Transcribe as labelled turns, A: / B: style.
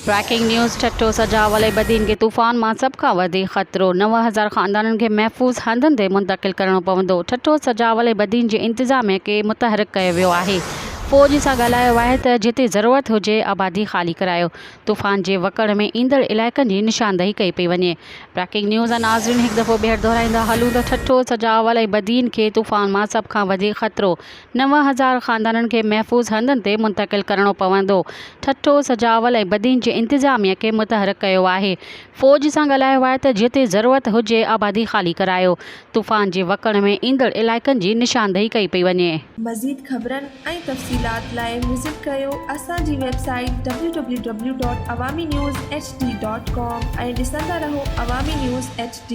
A: Tracking news ठट्ठो सजावल बदीन के तूफ़ान मां सभ खां वधीक ख़तरो 9000 ख़ानदाननि खे महफ़ूज़ हंधनि ते मुंतक़िल करणो पवंदो। ठट्ठो सजावल बदीन जे इंतिज़ामिया खे मुतहरिक कयो वियो आहे। फ़ौज सां ॻाल्हायो आहे त जिते ज़रूरत हुजे आबादी ख़ाली करायो। तूफ़ान जे वकड़ में ईंदड़ इलाइक़नि जी निशानदही कई पई वञे। ब्रेकिंग न्यूज़ नाज़रीन हिकु दफ़ो ॿीहर दोहराईंदा हलूं त ठट्ठो सजावल बदीन खे तूफ़ान मां सभ खां वधीक ख़तरो 9000 ख़ानदाननि खे महफ़ूज़ हंधनि ते मुंतक़िल करणो पवंदो। ठट्ठो सजावल बदीन जे इंतिज़ामिया खे मुतहरिक कयो आहे। फ़ौज सां ॻाल्हायो आहे त जिते ज़रूरत हुजे आबादी ख़ाली करायो। तूफ़ान जे वकड़ में ईंदड़ इलाइक़नि जी निशानदही कई पई वञे।
B: मज़ीद ख़बरनि ऐं तफ़सीलात लाइ विज़िट कयो असांजी वेबसाइट www.awamiNewsHD.com ऐं ॾिसंदा रहो अवामी न्यूज़ HD।